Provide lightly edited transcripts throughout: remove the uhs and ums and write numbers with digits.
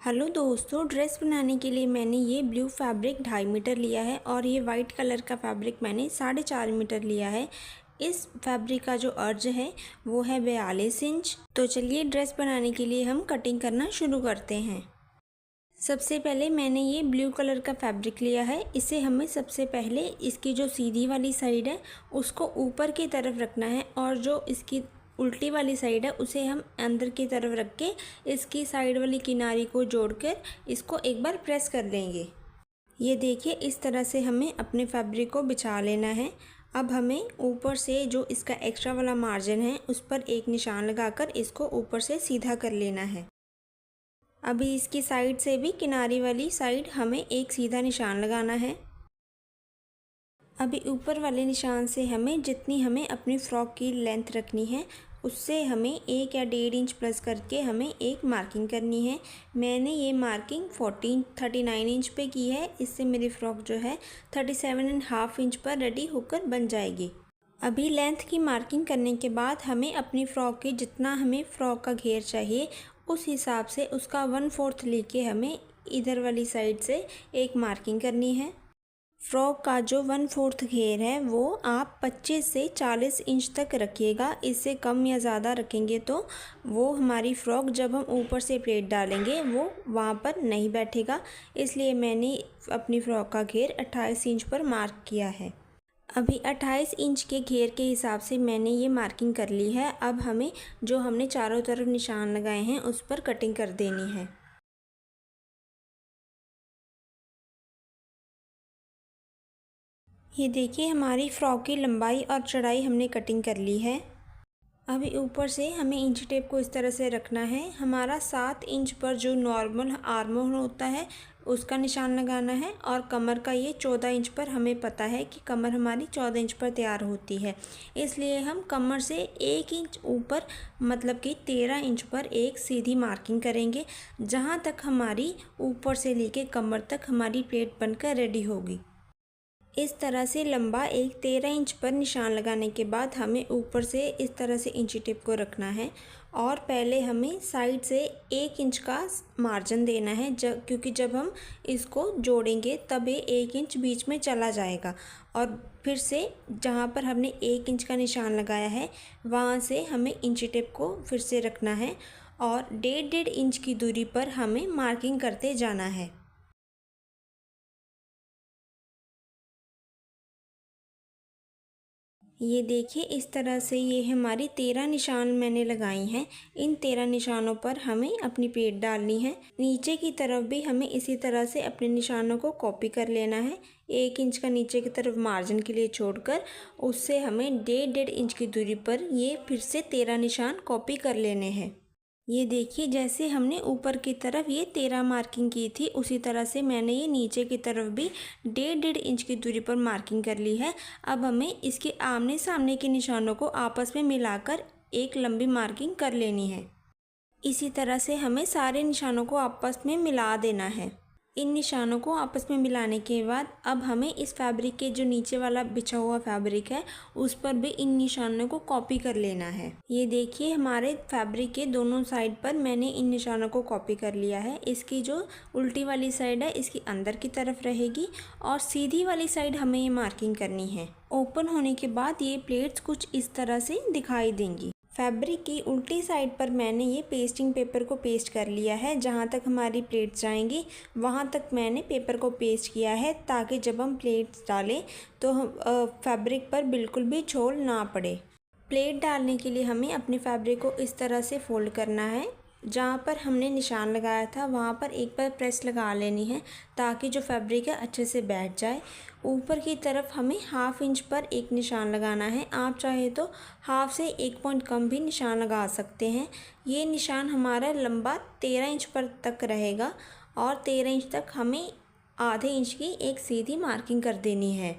Hello दोस्तों, dress बनाने के लिए मैंने ये ब्लू फैब्रिक 2.5 मीटर लिया है और ये वाइट कलर का फैब्रिक मैंने 4.5 मीटर लिया है। इस फैब्रिक का जो अर्ज है वो है 42 इंच। तो चलिए ड्रेस बनाने के लिए हम कटिंग करना शुरू करते हैं। सबसे पहले मैंने ये ब्लू कलर का फैब्रिक लिया है। इसे हमें सबसे पहले इसकी जो सीधी वाली साइड है उसको ऊपर की तरफ रखना है और जो इसकी उल्टी वाली साइड है उसे हम अंदर की तरफ रख के इसकी साइड वाली किनारी को जोड़कर इसको एक बार प्रेस कर लेंगे। ये देखिए, इस तरह से हमें अपने फैब्रिक को बिछा लेना है। अब हमें ऊपर से जो इसका एक्स्ट्रा वाला मार्जिन है उस पर एक निशान लगाकर इसको ऊपर से सीधा कर लेना है। अभी इसकी साइड से भी किनारी वाली साइड हमें एक सीधा निशान लगाना है। अभी ऊपर वाले निशान से हमें जितनी हमें अपनी फ़्रॉक की लेंथ रखनी है उससे हमें 1 या 1.5 इंच प्लस करके हमें एक मार्किंग करनी है। मैंने ये मार्किंग 39 इंच पे की है। इससे मेरी फ़्रॉक जो है 37.5 इंच पर रेडी होकर बन जाएगी। अभी लेंथ की मार्किंग करने के बाद हमें अपनी फ़्रॉक के जितना हमें फ़्रॉक का घेर चाहिए उस हिसाब से उसका 1/4 लेके हमें इधर वाली साइड से एक मार्किंग करनी है। फ़्रॉक का जो 1/4 घेर है वो आप 25 से 40 इंच तक रखिएगा। इससे कम या ज़्यादा रखेंगे तो वो हमारी फ़्रॉक जब हम ऊपर से प्लेट डालेंगे वो वहाँ पर नहीं बैठेगा। इसलिए मैंने अपनी फ़्रॉक का घेर 28 इंच पर मार्क किया है। अभी 28 इंच के घेर के हिसाब से मैंने ये मार्किंग कर ली है। अब हमें जो हमने चारों तरफ निशान लगाए हैं उस पर कटिंग कर देनी है। ये देखिए, हमारी फ़्रॉक की लंबाई और चौड़ाई हमने कटिंग कर ली है। अभी ऊपर से हमें इंच टेप को इस तरह से रखना है। हमारा 7 इंच पर जो नॉर्मल आर्म होल होता है उसका निशान लगाना है और कमर का ये 14 इंच पर हमें पता है कि कमर हमारी 14 इंच पर तैयार होती है। इसलिए हम कमर से 1 इंच ऊपर मतलब कि 13 इंच पर एक सीधी मार्किंग करेंगे, जहाँ तक हमारी ऊपर से लेके कमर तक हमारी प्लेट बनकर रेडी होगी। इस तरह से लंबा एक 13 इंच पर निशान लगाने के बाद हमें ऊपर से इस तरह से इंची टिप को रखना है और पहले हमें साइड से 1 इंच का मार्जिन देना है क्योंकि जब हम इसको जोड़ेंगे तब ये 1 इंच बीच में चला जाएगा और फिर से जहाँ पर हमने 1 इंच का निशान लगाया है वहाँ से हमें इंची टिप को फिर से रखना है और 1.5 इंच की दूरी पर हमें मार्किंग करते जाना है। ये देखिए, इस तरह से ये हमारी 13 निशान मैंने लगाई हैं। इन 13 निशानों पर हमें अपनी प्लेट डालनी है। नीचे की तरफ भी हमें इसी तरह से अपने निशानों को कॉपी कर लेना है। 1 इंच का नीचे की तरफ मार्जिन के लिए छोड़कर उससे हमें 1.5 इंच की दूरी पर ये फिर से 13 निशान कॉपी कर लेने हैं। ये देखिए, जैसे हमने ऊपर की तरफ ये 13 मार्किंग की थी उसी तरह से मैंने ये नीचे की तरफ भी 1.5 इंच की दूरी पर मार्किंग कर ली है। अब हमें इसके आमने सामने के निशानों को आपस में मिलाकर एक लंबी मार्किंग कर लेनी है। इसी तरह से हमें सारे निशानों को आपस में मिला देना है। इन निशानों को आपस में मिलाने के बाद अब हमें इस फैब्रिक के जो नीचे वाला बिछा हुआ फैब्रिक है उस पर भी इन निशानों को कॉपी कर लेना है। ये देखिए, हमारे फैब्रिक के दोनों साइड पर मैंने इन निशानों को कॉपी कर लिया है। इसकी जो उल्टी वाली साइड है इसकी अंदर की तरफ रहेगी और सीधी वाली साइड हमें ये मार्किंग करनी है। ओपन होने के बाद ये प्लेट्स कुछ इस तरह से दिखाई देंगी। फैब्रिक की उल्टी साइड पर मैंने ये पेस्टिंग पेपर को पेस्ट कर लिया है। जहाँ तक हमारी प्लेट्स जाएंगी वहाँ तक मैंने पेपर को पेस्ट किया है ताकि जब हम प्लेट्स डालें तो फैब्रिक पर बिल्कुल भी छोल ना पड़े। प्लेट डालने के लिए हमें अपने फैब्रिक को इस तरह से फोल्ड करना है। जहाँ पर हमने निशान लगाया था वहाँ पर एक बार प्रेस लगा लेनी है ताकि जो फैब्रिक है अच्छे से बैठ जाए। ऊपर की तरफ हमें 1/2 इंच पर एक निशान लगाना है। आप चाहे तो हाफ से 1 पॉइंट कम भी निशान लगा सकते हैं। ये निशान हमारा लंबा 13 इंच पर तक रहेगा और 13 इंच तक हमें आधे इंच की एक सीधी मार्किंग कर देनी है।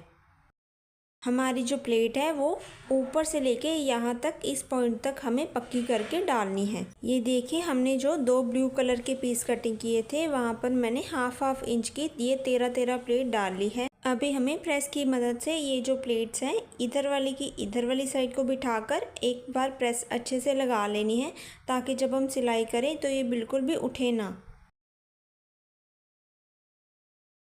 हमारी जो प्लेट है वो ऊपर से लेके यहाँ तक इस पॉइंट तक हमें पक्की करके डालनी है। ये देखिए, हमने जो 2 ब्लू कलर के पीस कटिंग किए थे वहाँ पर मैंने हाफ इंच की ये 13 प्लेट डाल ली है। अभी हमें प्रेस की मदद से ये जो प्लेट्स हैं इधर वाली की इधर वाली साइड को बिठाकर एक बार प्रेस अच्छे से लगा लेनी है ताकि जब हम सिलाई करें तो ये बिल्कुल भी उठे ना।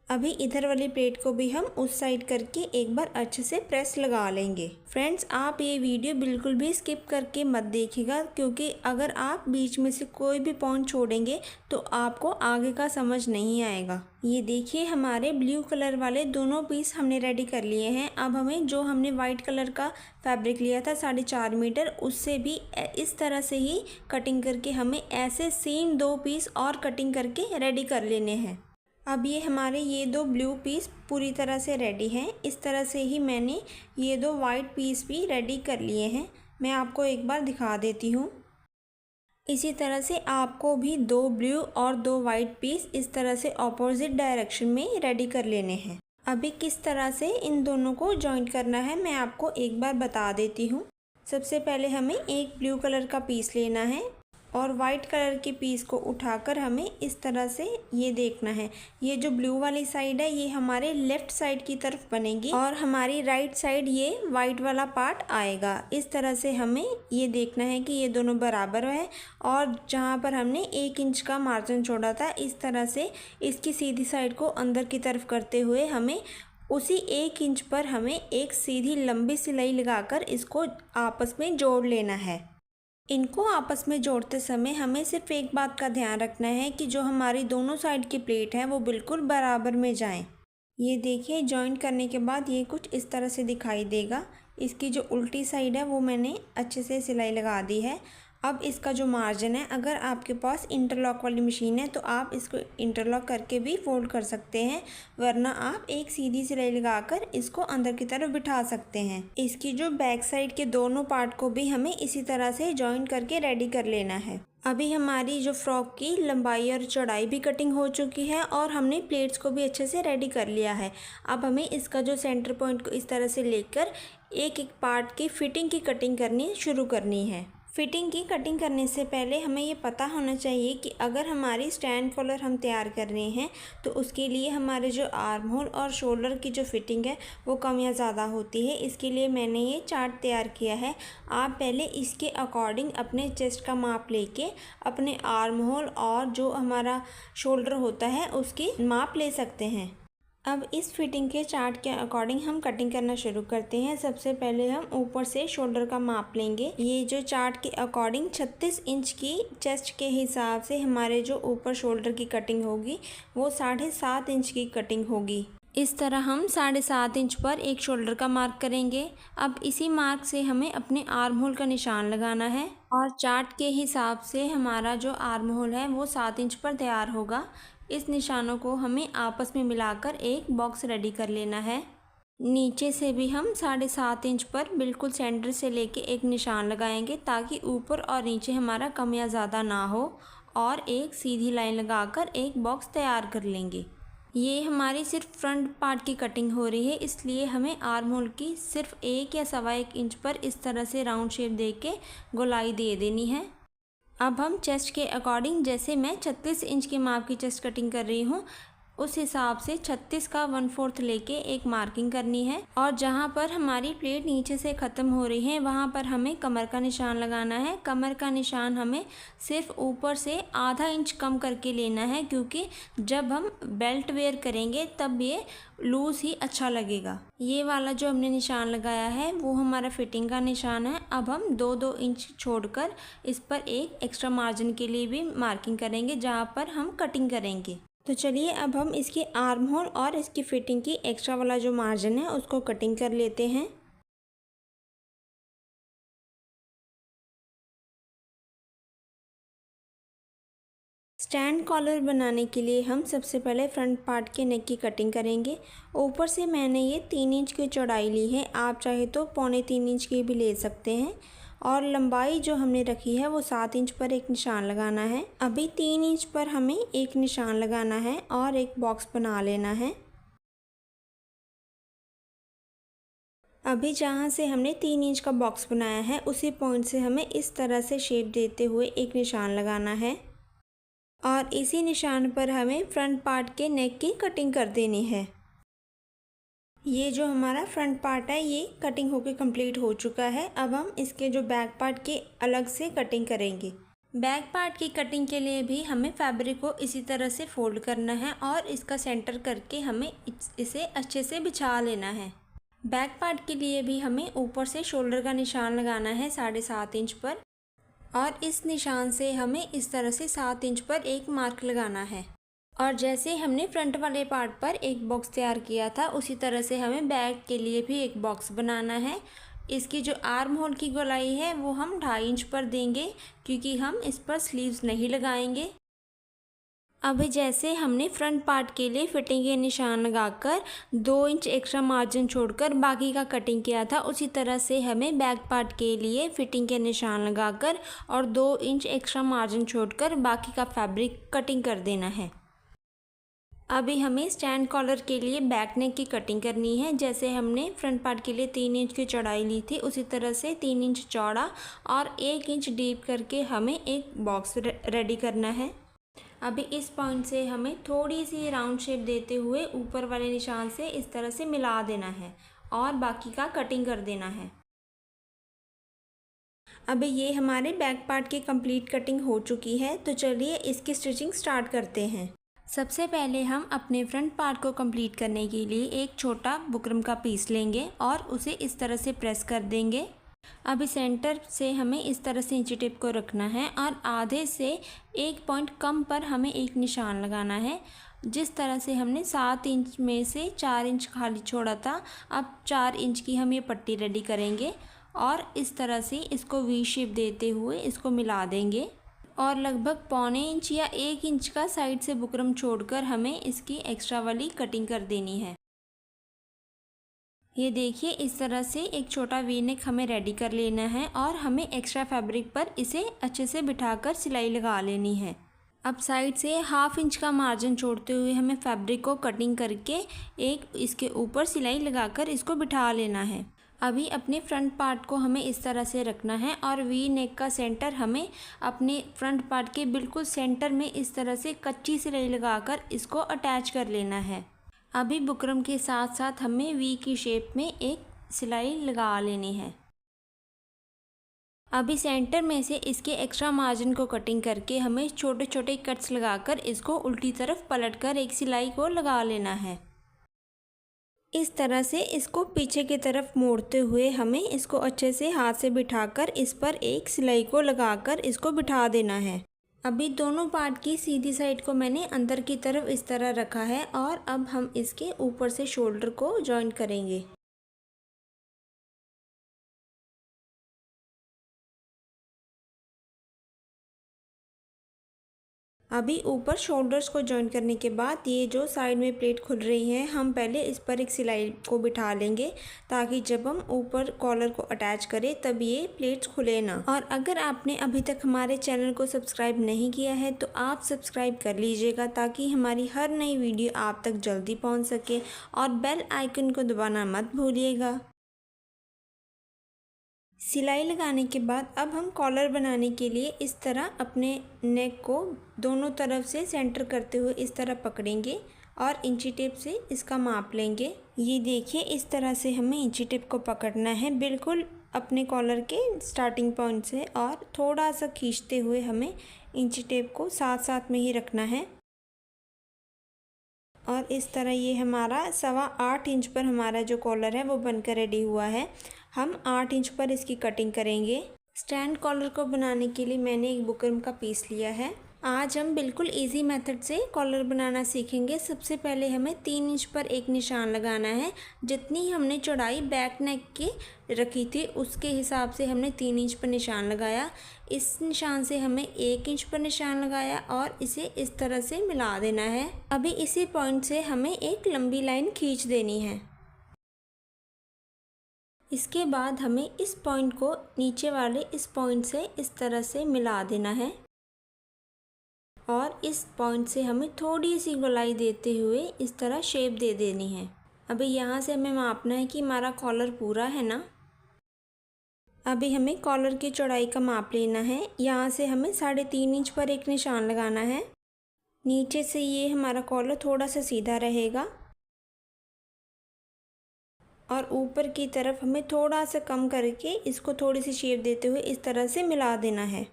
अभी इधर वाली प्लेट को भी हम उस साइड करके एक बार अच्छे से प्रेस लगा लेंगे। फ्रेंड्स, आप ये वीडियो बिल्कुल भी स्किप करके मत देखिएगा, क्योंकि अगर आप बीच में से कोई भी पॉइंट छोड़ेंगे तो आपको आगे का समझ नहीं आएगा। ये देखिए, हमारे ब्लू कलर वाले दोनों पीस हमने रेडी कर लिए हैं। अब हमें जो हमने वाइट कलर का फैब्रिक लिया था 4.5 मीटर, उससे भी इस तरह से ही कटिंग करके हमें ऐसे सेम 2 पीस और कटिंग करके रेडी कर लेने हैं। अब ये हमारे ये 2 ब्लू पीस पूरी तरह से रेडी हैं। इस तरह से ही मैंने ये 2 वाइट पीस भी रेडी कर लिए हैं। मैं आपको एक बार दिखा देती हूँ। इसी तरह से आपको भी 2 ब्लू और 2 वाइट पीस इस तरह से ऑपोजिट डायरेक्शन में रेडी कर लेने हैं। अभी किस तरह से इन दोनों को जॉइंट करना है मैं आपको एक बार बता देती हूँ। सबसे पहले हमें एक ब्लू कलर का पीस लेना है और वाइट कलर के पीस को उठाकर हमें इस तरह से ये देखना है। ये जो ब्लू वाली साइड है ये हमारे लेफ़्ट साइड की तरफ बनेगी और हमारी राइट साइड ये वाइट वाला पार्ट आएगा। इस तरह से हमें ये देखना है कि ये दोनों बराबर है और जहाँ पर हमने 1 इंच का मार्जिन छोड़ा था, इस तरह से इसकी सीधी साइड को अंदर की तरफ करते हुए हमें उसी 1 इंच पर हमें एक सीधी लंबी सिलाई लगाकर इसको आपस में जोड़ लेना है। इनको आपस में जोड़ते समय हमें सिर्फ एक बात का ध्यान रखना है कि जो हमारी दोनों साइड की प्लेट है वो बिल्कुल बराबर में जाएं। ये देखिए, जॉइंट करने के बाद ये कुछ इस तरह से दिखाई देगा। इसकी जो उल्टी साइड है वो मैंने अच्छे से सिलाई लगा दी है। अब इसका जो मार्जिन है, अगर आपके पास इंटरलॉक वाली मशीन है तो आप इसको इंटरलॉक करके भी फोल्ड कर सकते हैं, वरना आप एक सीधी सिलाई लगाकर इसको अंदर की तरफ बिठा सकते हैं। इसकी जो बैक साइड के दोनों पार्ट को भी हमें इसी तरह से जॉइंट करके रेडी कर लेना है। अभी हमारी जो फ्रॉक की लंबाई और चौड़ाई भी कटिंग हो चुकी है और हमने प्लेट्स को भी अच्छे से रेडी कर लिया है। अब हमें इसका जो सेंटर पॉइंट को इस तरह से लेकर एक एक पार्ट की फिटिंग की कटिंग करनी शुरू करनी है। फिटिंग की कटिंग करने से पहले हमें ये पता होना चाहिए कि अगर हमारी स्टैंड कॉलर हम तैयार कर रहे हैं तो उसके लिए हमारे जो आर्म होल और शोल्डर की जो फिटिंग है वो कम या ज़्यादा होती है। इसके लिए मैंने ये चार्ट तैयार किया है। आप पहले इसके अकॉर्डिंग अपने चेस्ट का माप लेके अपने आर्म होल और जो हमारा शोल्डर होता है उसकी माप ले सकते हैं। अब इस फिटिंग के चार्ट के अकॉर्डिंग हम कटिंग करना शुरू करते हैं। सबसे पहले हम ऊपर से शोल्डर का माप लेंगे। ये जो चार्ट के अकॉर्डिंग 36 इंच की चेस्ट के हिसाब से हमारे जो ऊपर शोल्डर की कटिंग होगी वो 7.5 इंच की कटिंग होगी। इस तरह हम 7.5 इंच पर एक शोल्डर का मार्क करेंगे। अब इसी मार्क से हमें अपने आर्म होल का निशान लगाना है और चार्ट के हिसाब से हमारा जो आर्म होल है वो 7 इंच पर तैयार होगा। इस निशानों को हमें आपस में मिलाकर एक बॉक्स रेडी कर लेना है। नीचे से भी हम 7.5 इंच पर बिल्कुल सेंटर से लेके एक निशान लगाएंगे ताकि ऊपर और नीचे हमारा कम या ज़्यादा ना हो और एक सीधी लाइन लगाकर एक बॉक्स तैयार कर लेंगे। ये हमारी सिर्फ फ्रंट पार्ट की कटिंग हो रही है, इसलिए हमें आर्म होल की सिर्फ 1 या 1.25 इंच पर इस तरह से राउंड शेप दे के गोलाई दे देनी है। अब हम चेस्ट के अकॉर्डिंग, जैसे मैं 36 इंच के माप की चेस्ट कटिंग कर रही हूँ उस हिसाब से 36 का 1/4 लेके एक मार्किंग करनी है और जहाँ पर हमारी प्लेट नीचे से ख़त्म हो रही है वहाँ पर हमें कमर का निशान लगाना है। कमर का निशान हमें सिर्फ ऊपर से आधा इंच कम करके लेना है, क्योंकि जब हम बेल्ट वेयर करेंगे तब ये लूज़ ही अच्छा लगेगा। ये वाला जो हमने निशान लगाया है वो हमारा फिटिंग का निशान है। अब हम 2-2 इंच छोड़कर इस पर एक एक्स्ट्रा मार्जिन के लिए भी मार्किंग करेंगे जहाँ पर हम कटिंग करेंगे। तो चलिए अब हम इसके आर्म होल और इसकी फिटिंग की एक्स्ट्रा वाला जो मार्जिन है उसको कटिंग कर लेते हैं। स्टैंड कॉलर बनाने के लिए हम सबसे पहले फ्रंट पार्ट के नेक की कटिंग करेंगे। ऊपर से मैंने ये 3 इंच की चौड़ाई ली है, आप चाहे तो 3.25 इंच की भी ले सकते हैं और लंबाई जो हमने रखी है वो 7 इंच पर एक निशान लगाना है। अभी 3 इंच पर हमें एक निशान लगाना है और एक बॉक्स बना लेना है। अभी जहाँ से हमने 3 इंच का बॉक्स बनाया है उसी पॉइंट से हमें इस तरह से शेप देते हुए एक निशान लगाना है और इसी निशान पर हमें फ्रंट पार्ट के नेक की कटिंग कर देनी है। ये जो हमारा फ्रंट पार्ट है ये कटिंग होके कंप्लीट हो चुका है। अब हम इसके जो बैक पार्ट की अलग से कटिंग करेंगे। बैक पार्ट की कटिंग के लिए भी हमें फैब्रिक को इसी तरह से फोल्ड करना है और इसका सेंटर करके हमें इसे अच्छे से बिछा लेना है। बैक पार्ट के लिए भी हमें ऊपर से शोल्डर का निशान लगाना है 7.5 इंच पर, और इस निशान से हमें इस तरह से 7 इंच पर एक मार्क लगाना है। और जैसे हमने फ्रंट वाले पार्ट पर एक बॉक्स तैयार किया था, उसी तरह से हमें बैक के लिए भी एक बॉक्स बनाना है। इसकी जो आर्म होल की गोलाई है वो हम 2.5 इंच पर देंगे, क्योंकि हम इस पर स्लीव्स नहीं लगाएंगे। अभी जैसे हमने फ्रंट पार्ट के लिए फिटिंग के निशान लगाकर 2 इंच एक्स्ट्रा मार्जिन छोड़कर बाकी का कटिंग किया था, उसी तरह से हमें बैक पार्ट के लिए फिटिंग के निशान लगाकर और 2 इंच एक्स्ट्रा मार्जिन छोड़कर बाकी का फैब्रिक कटिंग कर देना है। अभी हमें स्टैंड कॉलर के लिए बैक नेक की कटिंग करनी है। जैसे हमने फ्रंट पार्ट के लिए 3 इंच की चौड़ाई ली थी, उसी तरह से 3 इंच चौड़ा और 1 इंच डीप करके हमें एक बॉक्स रेडी करना है। अभी इस पॉइंट से हमें थोड़ी सी राउंड शेप देते हुए ऊपर वाले निशान से इस तरह से मिला देना है और बाकी का कटिंग कर देना है। अभी ये हमारे बैक पार्ट की कंप्लीट कटिंग हो चुकी है, तो चलिए इसकी स्टिचिंग स्टार्ट करते हैं। सबसे पहले हम अपने फ्रंट पार्ट को कंप्लीट करने के लिए एक छोटा बुकरम का पीस लेंगे और उसे इस तरह से प्रेस कर देंगे। अभी सेंटर से हमें इस तरह से इंची टेप को रखना है और आधे से 1 पॉइंट कम पर हमें एक निशान लगाना है। जिस तरह से हमने 7 इंच में से 4 इंच खाली छोड़ा था, अब 4 इंच की हम ये पट्टी रेडी करेंगे और इस तरह से इसको वी शेप देते हुए इसको मिला देंगे और लगभग 1.25 इंच या 1 इंच का साइड से बुकरम छोड़कर हमें इसकी एक्स्ट्रा वाली कटिंग कर देनी है। ये देखिए, इस तरह से एक छोटा वी नेक हमें रेडी कर लेना है और हमें एक्स्ट्रा फैब्रिक पर इसे अच्छे से बिठाकर सिलाई लगा लेनी है। अब साइड से 1/2 इंच का मार्जिन छोड़ते हुए हमें फैब्रिक को कटिंग करके एक इसके ऊपर सिलाई लगाकर इसको बिठा लेना है। अभी अपने फ्रंट पार्ट को हमें इस तरह से रखना है और वी नेक का सेंटर हमें अपने फ्रंट पार्ट के बिल्कुल सेंटर में इस तरह से कच्ची सिलाई लगाकर इसको अटैच कर लेना है। अभी बुकरम के साथ साथ हमें वी की शेप में एक सिलाई लगा लेनी है। अभी सेंटर में से इसके एक्स्ट्रा मार्जिन को कटिंग करके हमें छोटे छोटे कट्स लगाकर इसको उल्टी तरफ पलटकर एक सिलाई को लगा लेना है। इस तरह से इसको पीछे की तरफ मोड़ते हुए हमें इसको अच्छे से हाथ से बिठाकर इस पर एक सिलाई को लगाकर इसको बिठा देना है। अभी दोनों पार्ट की सीधी साइड को मैंने अंदर की तरफ इस तरह रखा है और अब हम इसके ऊपर से शोल्डर को जॉइन करेंगे। अभी ऊपर शोल्डर्स को जॉइन करने के बाद ये जो साइड में प्लेट खुल रही है, हम पहले इस पर एक सिलाई को बिठा लेंगे ताकि जब हम ऊपर कॉलर को अटैच करें तब ये प्लेट्स खुले ना। और अगर आपने अभी तक हमारे चैनल को सब्सक्राइब नहीं किया है तो आप सब्सक्राइब कर लीजिएगा ताकि हमारी हर नई वीडियो आप तक जल्दी पहुँच सके, और बेल आइकन को दबाना मत भूलिएगा। सिलाई लगाने के बाद अब हम कॉलर बनाने के लिए इस तरह अपने नेक को दोनों तरफ से सेंटर करते हुए इस तरह पकड़ेंगे और इंची टेप से इसका माप लेंगे। ये देखिए, इस तरह से हमें इंची टेप को पकड़ना है बिल्कुल अपने कॉलर के स्टार्टिंग पॉइंट से, और थोड़ा सा खींचते हुए हमें इंची टेप को साथ साथ में ही रखना है। और इस तरह ये हमारा 8.25 इंच पर हमारा जो कॉलर है वो बनकर रेडी हुआ है। हम 8 इंच पर इसकी कटिंग करेंगे। स्टैंड कॉलर को बनाने के लिए मैंने एक बुकरम का पीस लिया है। आज हम बिल्कुल इजी मेथड से कॉलर बनाना सीखेंगे। सबसे पहले हमें 3 इंच पर एक निशान लगाना है। जितनी हमने चौड़ाई बैक नेक की रखी थी उसके हिसाब से हमने 3 इंच पर निशान लगाया। इस निशान से हमें 1 इंच पर निशान लगाया और इसे इस तरह से मिला देना है। अभी इसी पॉइंट से हमें एक लंबी लाइन खींच देनी है। इसके बाद हमें इस पॉइंट को नीचे वाले इस पॉइंट से इस तरह से मिला देना है और इस पॉइंट से हमें थोड़ी सी गोलाई देते हुए इस तरह शेप दे देनी है। अभी यहाँ से हमें मापना है कि हमारा कॉलर पूरा है ना। अभी हमें कॉलर की चौड़ाई का माप लेना है। यहाँ से हमें 3.5 इंच पर एक निशान लगाना है। नीचे से ये हमारा कॉलर थोड़ा सा सीधा रहेगा और ऊपर की तरफ हमें थोड़ा सा कम करके इसको थोड़ी सी शेप देते हुए इस तरह से मिला देना है।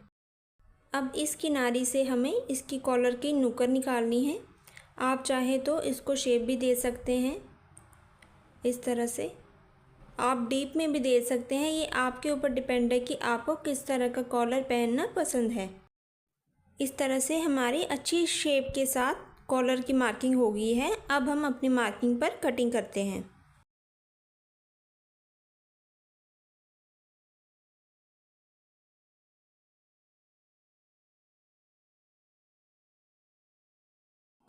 अब इस किनारी से हमें इसकी कॉलर की नुकर निकालनी है। आप चाहे तो इसको शेप भी दे सकते हैं इस तरह से, आप डीप में भी दे सकते हैं। ये आपके ऊपर डिपेंड है कि आपको किस तरह का कॉलर पहनना पसंद है। इस तरह से हमारी अच्छी शेप के साथ कॉलर की मार्किंग हो गई है। अब हम अपनी मार्किंग पर कटिंग करते हैं।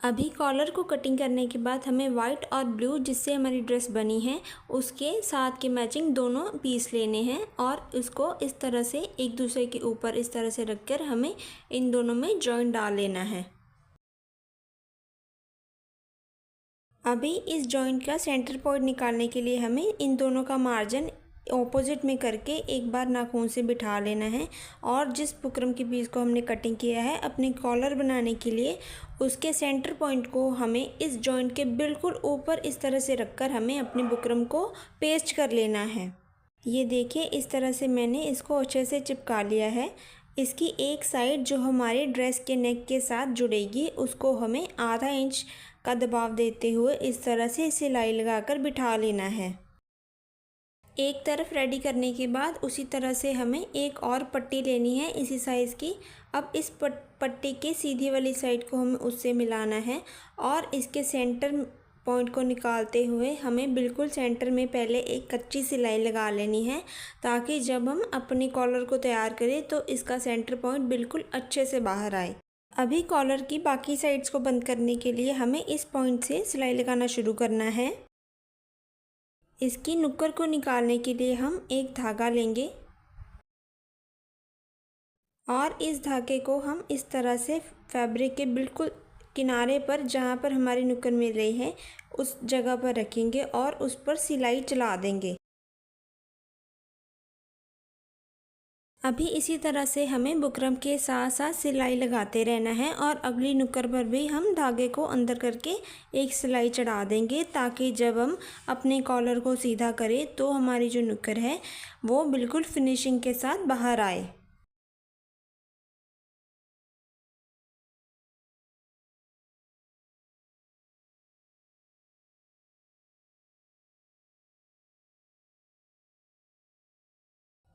अभी कॉलर को कटिंग करने के बाद हमें वाइट और ब्लू जिससे हमारी ड्रेस बनी है उसके साथ के मैचिंग दोनों पीस लेने हैं और उसको इस तरह से एक दूसरे के ऊपर इस तरह से रखकर हमें इन दोनों में जॉइंट डाल लेना है। अभी इस जॉइंट का सेंटर पॉइंट निकालने के लिए हमें इन दोनों का मार्जिन ऑपोजिट में करके एक बार नाखून से बिठा लेना है और जिस बुकरम के पीस को हमने कटिंग किया है अपने कॉलर बनाने के लिए उसके सेंटर पॉइंट को हमें इस जॉइंट के बिल्कुल ऊपर इस तरह से रखकर हमें अपने बुकरम को पेस्ट कर लेना है। ये देखिए इस तरह से मैंने इसको अच्छे से चिपका लिया है। इसकी एक साइड जो हमारे ड्रेस के नेक के साथ जुड़ेगी उसको हमें आधा इंच का दबाव देते हुए इस तरह से सिलाई लगाकर बिठा लेना है। एक तरफ रेडी करने के बाद उसी तरह से हमें एक और पट्टी लेनी है इसी साइज़ की। अब इस पट्टी के सीधी वाली साइड को हमें उससे मिलाना है और इसके सेंटर पॉइंट को निकालते हुए हमें बिल्कुल सेंटर में पहले एक कच्ची सिलाई लगा लेनी है ताकि जब हम अपनी कॉलर को तैयार करें तो इसका सेंटर पॉइंट बिल्कुल अच्छे से बाहर आए। अभी कॉलर की बाकी साइड्स को बंद करने के लिए हमें इस पॉइंट से सिलाई लगाना शुरू करना है। इसकी नुक्कड़ को निकालने के लिए हम एक धागा लेंगे और इस धागे को हम इस तरह से फैब्रिक के बिल्कुल किनारे पर जहाँ पर हमारी नुक्कड़ मिल रही है उस जगह पर रखेंगे और उस पर सिलाई चला देंगे। अभी इसी तरह से हमें बुकरम के साथ साथ सिलाई लगाते रहना है और अगली नुक्कड़ पर भी हम धागे को अंदर करके एक सिलाई चढ़ा देंगे ताकि जब हम अपने कॉलर को सीधा करें तो हमारी जो नुक्कड़ है वो बिल्कुल फिनिशिंग के साथ बाहर आए।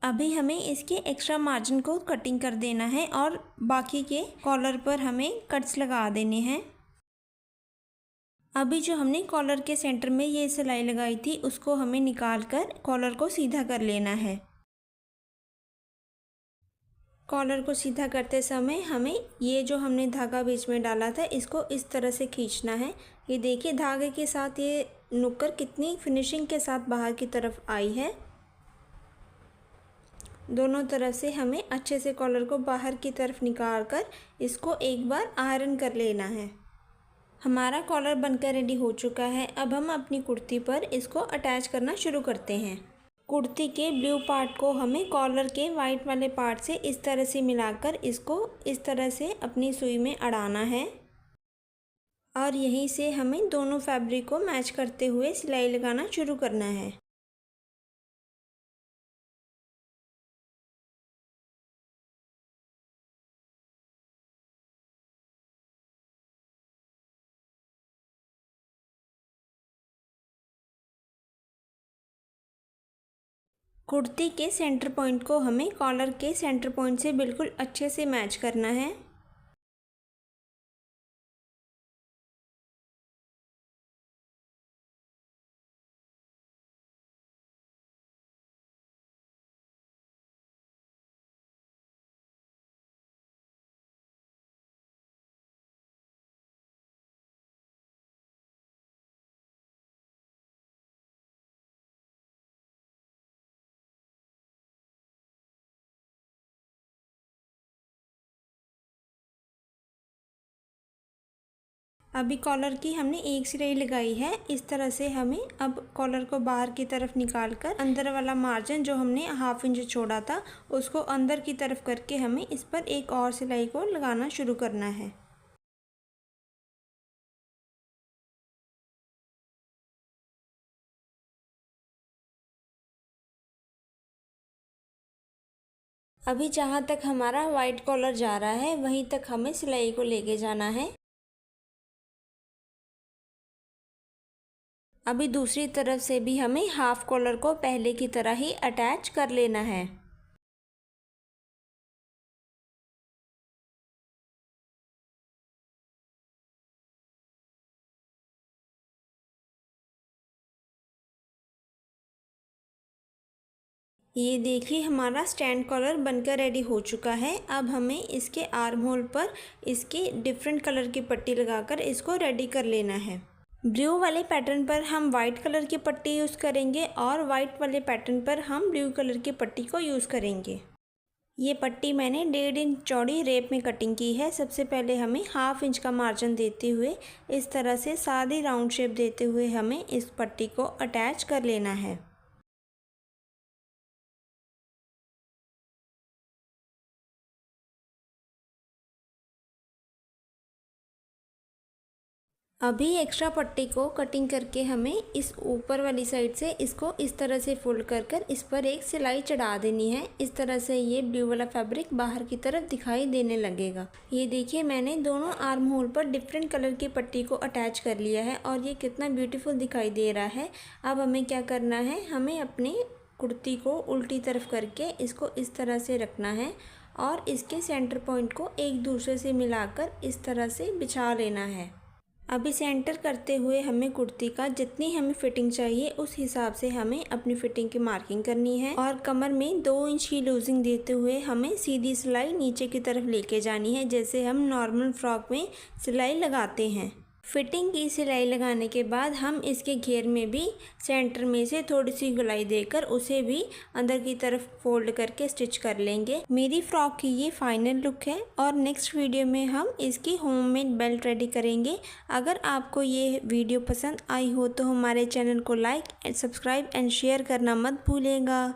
अभी हमें इसके एक्स्ट्रा मार्जिन को कटिंग कर देना है और बाकी के कॉलर पर हमें कट्स लगा देने हैं। अभी जो हमने कॉलर के सेंटर में ये सिलाई लगाई थी उसको हमें निकाल कर कॉलर को सीधा कर लेना है। कॉलर को सीधा करते समय हमें ये जो हमने धागा बीच में डाला था इसको इस तरह से खींचना है। ये देखिए धागे के साथ ये नुक्कड़ कितनी फिनिशिंग के साथ बाहर की तरफ आई है। दोनों तरफ से हमें अच्छे से कॉलर को बाहर की तरफ निकाल कर इसको एक बार आयरन कर लेना है। हमारा कॉलर बनकर रेडी हो चुका है। अब हम अपनी कुर्ती पर इसको अटैच करना शुरू करते हैं। कुर्ती के ब्लू पार्ट को हमें कॉलर के वाइट वाले पार्ट से इस तरह से मिलाकर इसको इस तरह से अपनी सुई में अड़ाना है और यहीं से हमें दोनों फैब्रिक को मैच करते हुए सिलाई लगाना शुरू करना है। कुर्ती के सेंटर पॉइंट को हमें कॉलर के सेंटर पॉइंट से बिल्कुल अच्छे से मैच करना है। अभी कॉलर की हमने एक सिलाई लगाई है। इस तरह से हमें अब कॉलर को बाहर की तरफ निकाल कर अंदर वाला मार्जिन जो हमने हाफ इंच छोड़ा था उसको अंदर की तरफ करके हमें इस पर एक और सिलाई को लगाना शुरू करना है। अभी जहाँ तक हमारा वाइट कॉलर जा रहा है वहीं तक हमें सिलाई को लेके जाना है। अभी दूसरी तरफ से भी हमें हाफ कॉलर को पहले की तरह ही अटैच कर लेना है। ये देखिए हमारा स्टैंड कॉलर बनकर रेडी हो चुका है। अब हमें इसके आर्म होल पर इसकी डिफरेंट कलर की पट्टी लगाकर इसको रेडी कर लेना है। ब्लू वाले पैटर्न पर हम वाइट कलर की पट्टी यूज़ करेंगे और वाइट वाले पैटर्न पर हम ब्लू कलर की पट्टी को यूज़ करेंगे। ये पट्टी मैंने 1.5 इंच चौड़ी रेप में कटिंग की है। सबसे पहले हमें हाफ इंच का मार्जिन देते हुए इस तरह से सादी राउंड शेप देते हुए हमें इस पट्टी को अटैच कर लेना है। अभी एक्स्ट्रा पट्टी को कटिंग करके हमें इस ऊपर वाली साइड से इसको इस तरह से फोल्ड कर इस पर एक सिलाई चढ़ा देनी है। इस तरह से ये ब्लू वाला फैब्रिक बाहर की तरफ दिखाई देने लगेगा। ये देखिए मैंने दोनों आर्म होल पर डिफरेंट कलर की पट्टी को अटैच कर लिया है और ये कितना ब्यूटीफुल दिखाई दे रहा है। अब हमें क्या करना है, हमें अपनी कुर्ती को उल्टी तरफ करके इसको इस तरह से रखना है और इसके सेंटर पॉइंट को एक दूसरे से मिलाकर इस तरह से बिछा लेना है। अभी सेंटर करते हुए हमें कुर्ती का जितनी हमें फिटिंग चाहिए उस हिसाब से हमें अपनी फिटिंग की मार्किंग करनी है और कमर में 2 इंच की लूजिंग देते हुए हमें सीधी सिलाई नीचे की तरफ लेके जानी है, जैसे हम नॉर्मल फ्रॉक में सिलाई लगाते हैं। फिटिंग की सिलाई लगाने के बाद हम इसके घेर में भी सेंटर में से थोड़ी सी गुलाई देकर उसे भी अंदर की तरफ फोल्ड करके स्टिच कर लेंगे। मेरी फ्रॉक की ये फाइनल लुक है और नेक्स्ट वीडियो में हम इसकी होममेड बेल्ट रेडी करेंगे। अगर आपको ये वीडियो पसंद आई हो तो हमारे चैनल को like and subscribe and share करना मत भूलिएगा।